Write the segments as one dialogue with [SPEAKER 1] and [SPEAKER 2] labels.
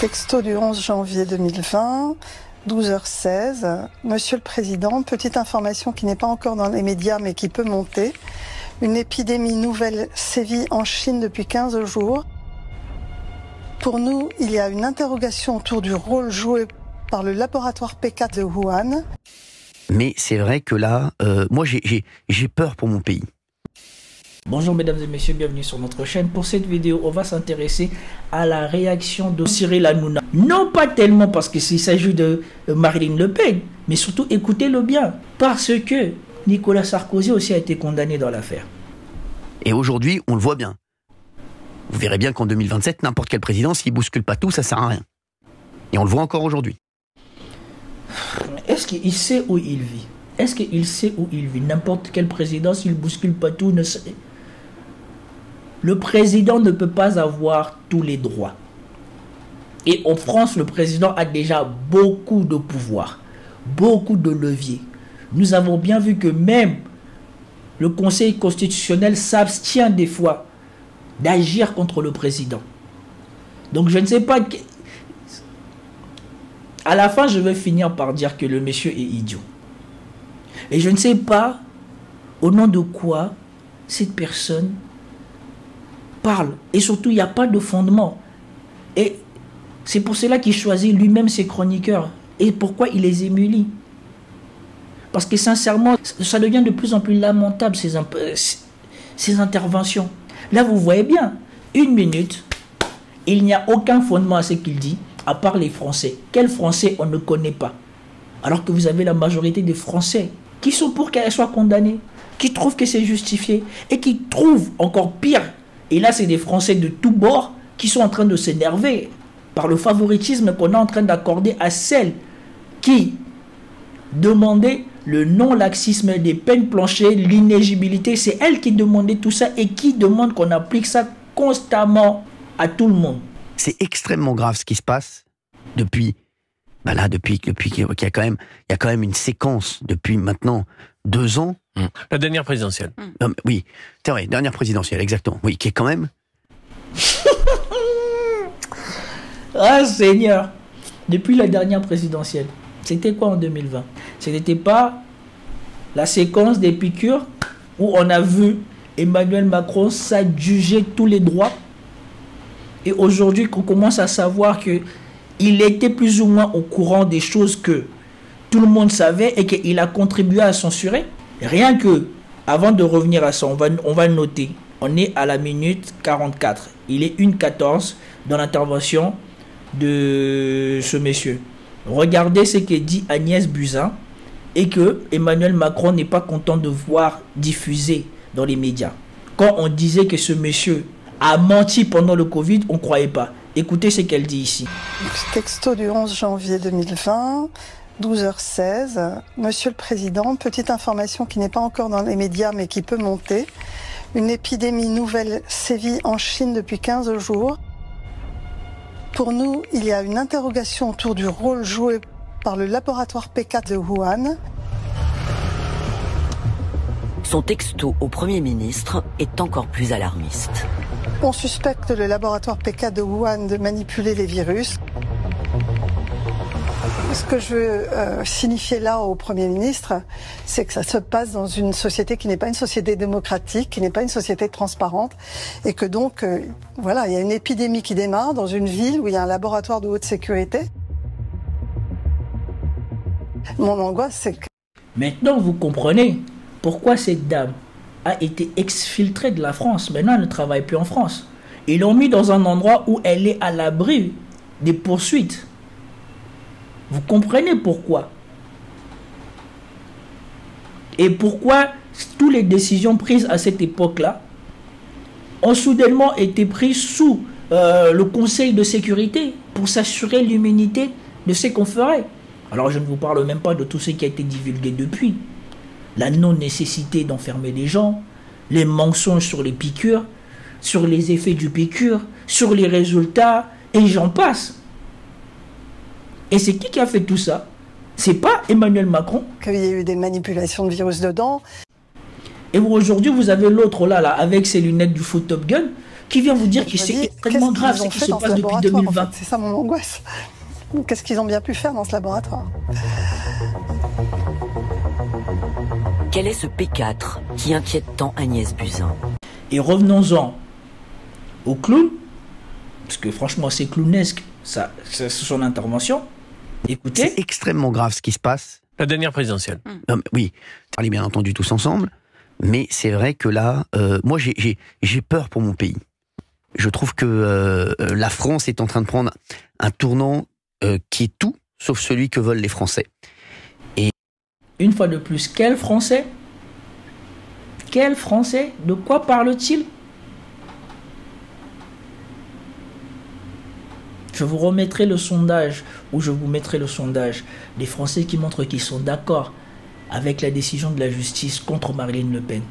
[SPEAKER 1] Texto du 11 janvier 2020, 12h16. Monsieur le Président, petite information qui n'est pas encore dans les médias mais qui peut monter. Une épidémie nouvelle sévit en Chine depuis 15 jours. Pour nous, il y a une interrogation autour du rôle joué par le laboratoire PK de Wuhan.
[SPEAKER 2] Mais c'est vrai que là, moi j'ai peur pour mon pays.
[SPEAKER 3] Bonjour mesdames et messieurs, bienvenue sur notre chaîne. Pour cette vidéo, on va s'intéresser à la réaction de Cyril Hanouna. Non pas tellement parce qu'il s'agit de Marine Le Pen, mais surtout écoutez-le bien, parce que Nicolas Sarkozy aussi a été condamné dans l'affaire.
[SPEAKER 2] Et aujourd'hui, on le voit bien. Vous verrez bien qu'en 2027, n'importe quel président, s'il bouscule pas tout, ça sert à rien. Et on le voit encore aujourd'hui.
[SPEAKER 3] Est-ce qu'il sait où il vit? Est-ce qu'il sait où il vit? N'importe quel président, s'il bouscule pas tout, ne sait. Le président ne peut pas avoir tous les droits. Et en France, le président a déjà beaucoup de pouvoir, beaucoup de leviers. Nous avons bien vu que même le Conseil constitutionnel s'abstient des fois d'agir contre le président. Donc je ne sais pas... À la fin, je vais finir par dire que le monsieur est idiot. Et je ne sais pas au nom de quoi cette personne parle. Et surtout, il n'y a pas de fondement. Et c'est pour cela qu'il choisit lui-même ses chroniqueurs. Et pourquoi il les émulie? Parce que sincèrement, ça devient de plus en plus lamentable, ces interventions. Là, vous voyez bien, 1 minute, il n'y a aucun fondement à ce qu'il dit, à part les Français. Quels Français on ne connaît pas? Alors que vous avez la majorité des Français qui sont pour qu'elle soit condamnée, qui trouvent que c'est justifié, et qui trouvent encore pire. Et là, c'est des Français de tous bords qui sont en train de s'énerver par le favoritisme qu'on est en train d'accorder à celles qui demandaient le non-laxisme des peines planchées, l'inéligibilité. C'est elles qui demandaient tout ça et qui demandent qu'on applique ça constamment à tout le monde.
[SPEAKER 2] C'est extrêmement grave ce qui se passe depuis qu'il y a quand même une séquence depuis maintenant 2 ans.
[SPEAKER 4] La dernière présidentielle.
[SPEAKER 2] Oui, c'est vrai, dernière présidentielle, exactement. Oui, qui est quand même...
[SPEAKER 3] Ah Seigneur, depuis la dernière présidentielle, c'était quoi en 2020? Ce n'était pas la séquence des piqûres où on a vu Emmanuel Macron s'adjuger tous les droits. Et aujourd'hui qu'on commence à savoir qu'il était plus ou moins au courant des choses que tout le monde savait et qu'il a contribué à censurer. Rien que, avant de revenir à ça, on va noter. On est à la minute 44. Il est 1h14 dans l'intervention de ce monsieur. Regardez ce que dit Agnès Buzyn et que Emmanuel Macron n'est pas content de voir diffusé dans les médias. Quand on disait que ce monsieur a menti pendant le Covid, on ne croyait pas. Écoutez ce qu'elle dit ici.
[SPEAKER 1] Texto du 11 janvier 2020, 12h16. Monsieur le Président, petite information qui n'est pas encore dans les médias mais qui peut monter. Une épidémie nouvelle sévit en Chine depuis 15 jours. Pour nous, il y a une interrogation autour du rôle joué par le laboratoire PK de Wuhan.
[SPEAKER 5] Son texto au Premier ministre est encore plus alarmiste.
[SPEAKER 1] On suspecte le laboratoire PK de Wuhan de manipuler les virus. Ce que je veux signifier là au Premier ministre, c'est que ça se passe dans une société qui n'est pas une société démocratique, qui n'est pas une société transparente, et que donc, voilà, il y a une épidémie qui démarre dans une ville où il y a un laboratoire de haute sécurité. Mon angoisse, c'est que...
[SPEAKER 3] Maintenant, vous comprenez pourquoi cette dame a été exfiltrée de la France. Maintenant, elle ne travaille plus en France. Ils l'ont mis dans un endroit où elle est à l'abri des poursuites. Vous comprenez pourquoi? Et pourquoi toutes les décisions prises à cette époque-là ont soudainement été prises sous le Conseil de sécurité pour s'assurer l'immunité de ce qu'on ferait. Alors je ne vous parle même pas de tout ce qui a été divulgué depuis. La non-nécessité d'enfermer les gens, les mensonges sur les piqûres, sur les effets du piqûre, sur les résultats, et j'en passe. Et c'est qui a fait tout ça? C'est pas Emmanuel Macron.
[SPEAKER 1] Qu'il y a eu des manipulations de virus dedans.
[SPEAKER 3] Et aujourd'hui, vous avez l'autre là, avec ses lunettes du faux Top Gun, Qui vient vous dire que
[SPEAKER 1] Je me
[SPEAKER 3] c'est
[SPEAKER 1] dis,
[SPEAKER 3] extrêmement grave ce qui se passe depuis 2020
[SPEAKER 1] C'est ça mon angoisse. Qu'est-ce qu'ils ont bien pu faire dans ce laboratoire?
[SPEAKER 5] Quel est ce P4 qui inquiète tant Agnès Buzyn?
[SPEAKER 3] Et revenons-en au clown, parce que franchement c'est clownesque, ça, c'est son intervention. Écoutez.
[SPEAKER 2] C'est extrêmement grave ce qui se passe.
[SPEAKER 4] La dernière présidentielle.
[SPEAKER 2] Non, mais oui, on est bien entendu tous ensemble, mais c'est vrai que là, moi j'ai peur pour mon pays. Je trouve que la France est en train de prendre un tournant qui est tout sauf celui que veulent les Français. Et
[SPEAKER 3] une fois de plus, quel Français? Quel Français? De quoi parle-t-il? Je vous remettrai le sondage, ou je vous mettrai le sondage des Français qui montrent qu'ils sont d'accord avec la décision de la justice contre Marine Le Pen.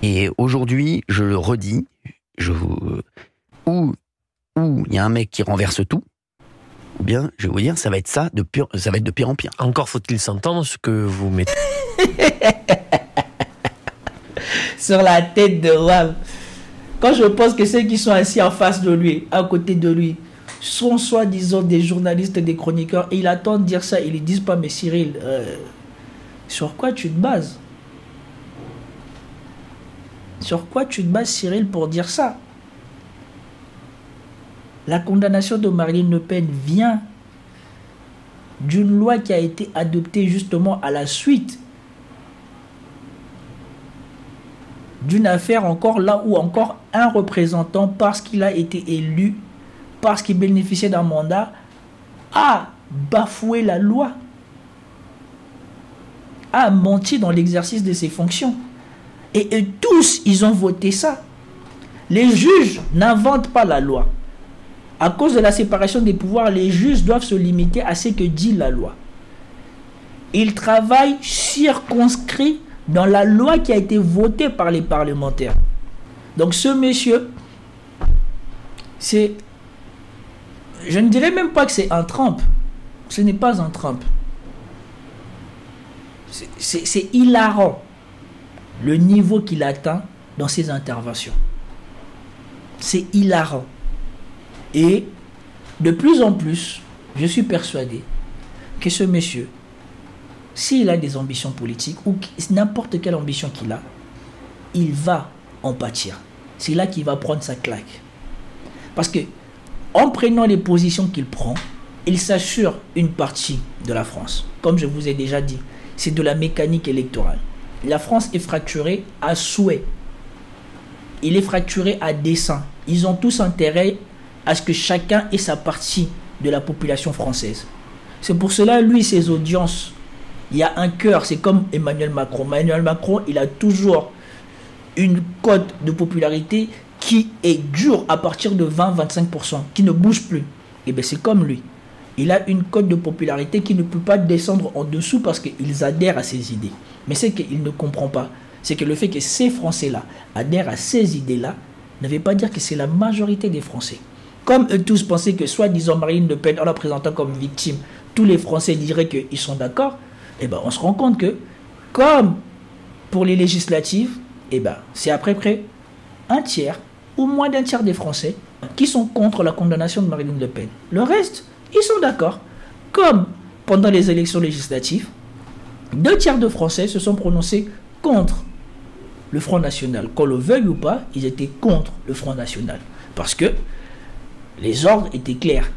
[SPEAKER 2] Et aujourd'hui, je le redis, où il y a un mec qui renverse tout, ou bien, je vais vous dire, ça va être de pire en pire.
[SPEAKER 4] Encore faut-il s'entendre ce que vous mettez.
[SPEAKER 3] Sur la tête de Wam. Quand je pense que ceux qui sont assis en face de lui, à côté de lui, sont soi-disant des journalistes, des chroniqueurs, et il attend de dire ça, ils lui disent pas, mais Cyril, sur quoi tu te bases? Sur quoi tu te bases, Cyril, pour dire ça? La condamnation de Marine Le Pen vient d'une loi qui a été adoptée justement à la suite d'une affaire encore là où encore un représentant, parce qu'il a été élu, parce qu'il bénéficiait d'un mandat, a bafoué la loi, a menti dans l'exercice de ses fonctions. Et tous, ils ont voté ça. Les juges n'inventent pas la loi. À cause de la séparation des pouvoirs, les juges doivent se limiter à ce que dit la loi. Ils travaillent circonscrits dans la loi qui a été votée par les parlementaires. Donc ce monsieur, c'est... Je ne dirais même pas que c'est un Trump. Ce n'est pas un Trump. C'est hilarant le niveau qu'il atteint dans ses interventions. C'est hilarant. Et de plus en plus, je suis persuadé que ce monsieur, s'il a des ambitions politiques ou n'importe quelle ambition qu'il a, il va en pâtir. C'est là qu'il va prendre sa claque. Parce que en prenant les positions qu'il prend, il s'assure une partie de la France. Comme je vous ai déjà dit, c'est de la mécanique électorale. La France est fracturée à souhait. Il est fracturé à dessein. Ils ont tous intérêt à ce que chacun ait sa partie de la population française. C'est pour cela, lui, ses audiences, il y a un cœur, c'est comme Emmanuel Macron. Emmanuel Macron, il a toujours une cote de popularité qui est dure à partir de 20-25%, qui ne bouge plus. Et bien c'est comme lui. Il a une cote de popularité qui ne peut pas descendre en dessous parce qu'ils adhèrent à ses idées. Mais ce qu'il ne comprend pas, c'est que le fait que ces Français-là adhèrent à ces idées-là ne veut pas dire que c'est la majorité des Français. Comme eux tous pensaient que soi-disant Marine Le Pen, en la présentant comme victime, tous les Français diraient qu'ils sont d'accord, et ben on se rend compte que, comme pour les législatives, et ben c'est à peu près un tiers ou moins d'un tiers des Français qui sont contre la condamnation de Marine Le Pen. Le reste, ils sont d'accord. Comme pendant les élections législatives, 2 tiers de Français se sont prononcés contre le Front National. Qu'on le veuille ou pas, ils étaient contre le Front National. Parce que les ordres étaient clairs.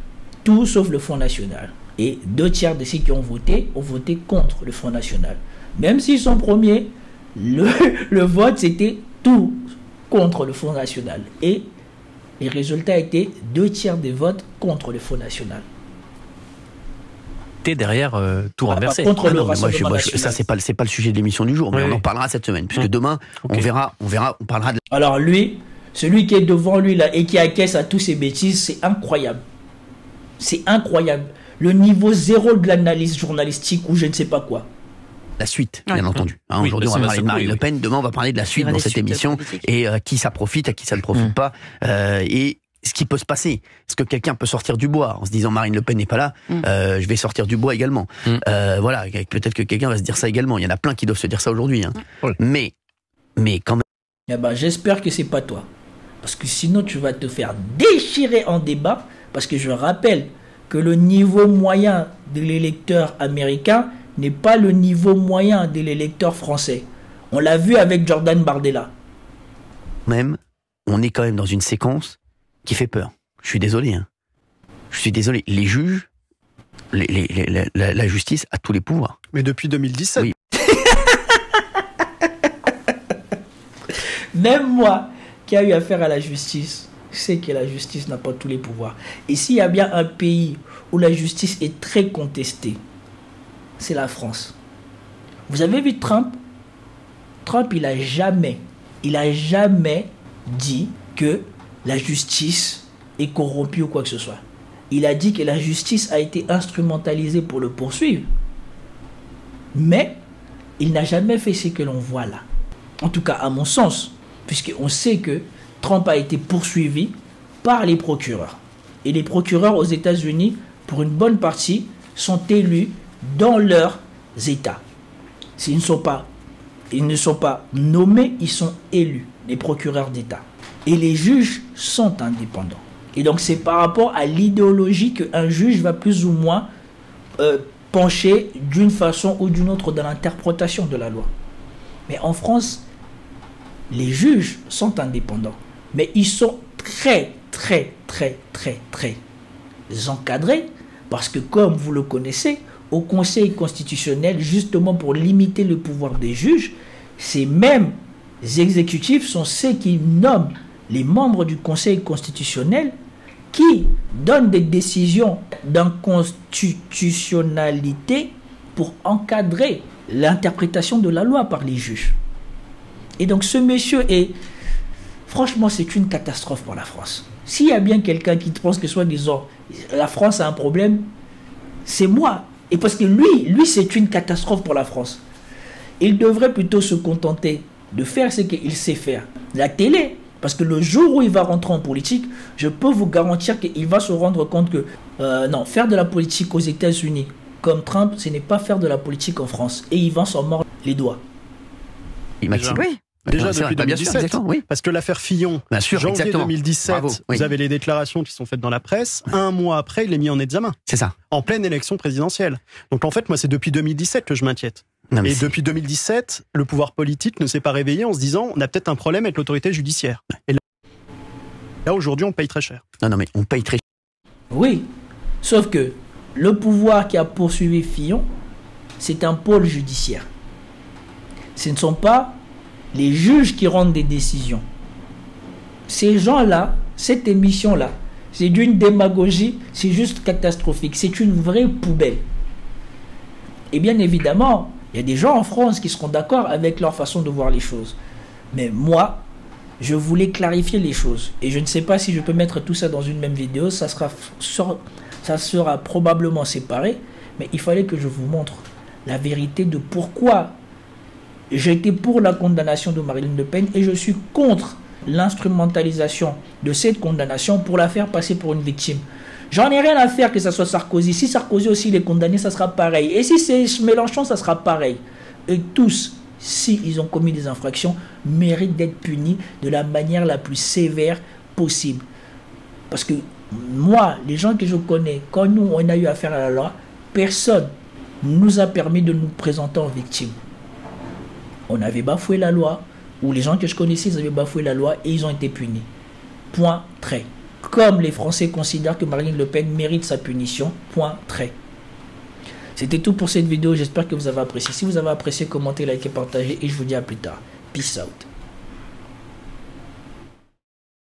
[SPEAKER 3] Tout sauf le Front National. Et 2 tiers de ceux qui ont voté contre le Front National. Même s'ils sont premiers, le vote c'était tout contre le Front National. Et les résultats étaient 2 tiers des votes contre le Front National.
[SPEAKER 4] Derrière tout renversé.
[SPEAKER 3] Contre le
[SPEAKER 2] Rassemblement National. Ça c'est pas le sujet de l'émission du jour, mais on en parlera cette semaine, puisque demain on parlera de...
[SPEAKER 3] Alors lui, celui qui est devant lui là et qui acquiesce à tous ces bêtises, c'est incroyable. C'est incroyable. Le niveau zéro de l'analyse journalistique ou je ne sais pas quoi.
[SPEAKER 2] La suite, bien entendu. Aujourd'hui, on va parler de Marine Le Pen. Demain, on va parler de la suite dans cette émission. Et à qui ça profite, à qui ça ne profite pas. Et ce qui peut se passer. Est-ce que quelqu'un peut sortir du bois en se disant Marine Le Pen n'est pas là, je vais sortir du bois également. Voilà, peut-être que quelqu'un va se dire ça également. Il y en a plein qui doivent se dire ça aujourd'hui. Mais quand même...
[SPEAKER 3] Eh ben, j'espère que c'est pas toi. Parce que sinon, tu vas te faire déchirer en débat. Parce que je rappelle que le niveau moyen de l'électeur américain n'est pas le niveau moyen de l'électeur français. On l'a vu avec Jordan Bardella.
[SPEAKER 2] Même, on est quand même dans une séquence qui fait peur. Je suis désolé. Je suis désolé. Les juges, la justice a tous les pouvoirs.
[SPEAKER 6] Mais depuis 2017.
[SPEAKER 2] Oui.
[SPEAKER 3] Même moi, qui a eu affaire à la justice, je sais que la justice n'a pas tous les pouvoirs. Et s'il y a bien un pays où la justice est très contestée, c'est la France. Vous avez vu Trump? Trump, il a jamais dit que la justice est corrompue ou quoi que ce soit. Il a dit que la justice a été instrumentalisée pour le poursuivre. Mais il n'a jamais fait ce que l'on voit là. En tout cas, à mon sens, puisqu'on sait que Trump a été poursuivi par les procureurs. Et les procureurs aux États-Unis, pour une bonne partie, sont élus dans leurs États. Ils ne sont pas nommés, ils sont élus, les procureurs d'État. Et les juges sont indépendants. Et donc c'est par rapport à l'idéologie qu'un juge va plus ou moins pencher d'une façon ou d'une autre dans l'interprétation de la loi. Mais en France, les juges sont indépendants. Mais ils sont très encadrés. Parce que comme vous le connaissez, au Conseil constitutionnel, justement pour limiter le pouvoir des juges, ces mêmes exécutifs sont ceux qui nomment les membres du Conseil constitutionnel qui donnent des décisions d'inconstitutionnalité pour encadrer l'interprétation de la loi par les juges. Et donc ce monsieur est... Franchement, c'est une catastrophe pour la France. S'il y a bien quelqu'un qui pense que soi-disant la France a un problème, c'est moi. Et parce que lui c'est une catastrophe pour la France. Il devrait plutôt se contenter de faire ce qu'il sait faire. La télé, parce que le jour où il va rentrer en politique, je peux vous garantir qu'il va se rendre compte que non, faire de la politique aux États-Unis comme Trump, ce n'est pas faire de la politique en France. Et il va s'en mordre les doigts.
[SPEAKER 2] Maxime.
[SPEAKER 6] Oui. Déjà depuis 2017,
[SPEAKER 2] sûr, oui.
[SPEAKER 6] Parce que l'affaire Fillon, janvier 2017, vous avez les déclarations qui sont faites dans la presse. Un mois après, il est mis en examen.
[SPEAKER 2] C'est ça.
[SPEAKER 6] En pleine élection présidentielle. Donc en fait, moi, c'est depuis 2017 que je m'inquiète. Et depuis 2017, le pouvoir politique ne s'est pas réveillé en se disant on a peut-être un problème avec l'autorité judiciaire. Et là aujourd'hui, on paye très cher.
[SPEAKER 2] Non, mais on paye très cher.
[SPEAKER 3] Oui, sauf que le pouvoir qui a poursuivi Fillon, c'est un pôle judiciaire. Ce ne sont pas les juges qui rendent des décisions. Ces gens-là, cette émission-là, c'est d'une démagogie, c'est juste catastrophique. C'est une vraie poubelle. Et bien évidemment, il y a des gens en France qui seront d'accord avec leur façon de voir les choses. Mais moi, je voulais clarifier les choses. Et je ne sais pas si je peux mettre tout ça dans une même vidéo. Ça sera probablement séparé. Mais il fallait que je vous montre la vérité de pourquoi j'étais pour la condamnation de Marine Le Pen et je suis contre l'instrumentalisation de cette condamnation pour la faire passer pour une victime. J'en ai rien à faire que ça soit Sarkozy. Si Sarkozy aussi il est condamné, ça sera pareil. Et si c'est Mélenchon, ça sera pareil. Et tous, s'ils ont commis des infractions, méritent d'être punis de la manière la plus sévère possible. Parce que moi, les gens que je connais, quand nous, on a eu affaire à la loi, personne nous a permis de nous présenter en victime. On avait bafoué la loi, ou les gens que je connaissais, ils avaient bafoué la loi et ils ont été punis. Point, trait. Comme les Français considèrent que Marine Le Pen mérite sa punition, point, trait. C'était tout pour cette vidéo, j'espère que vous avez apprécié. Si vous avez apprécié, commentez, likez, partagez et je vous dis à plus tard. Peace out.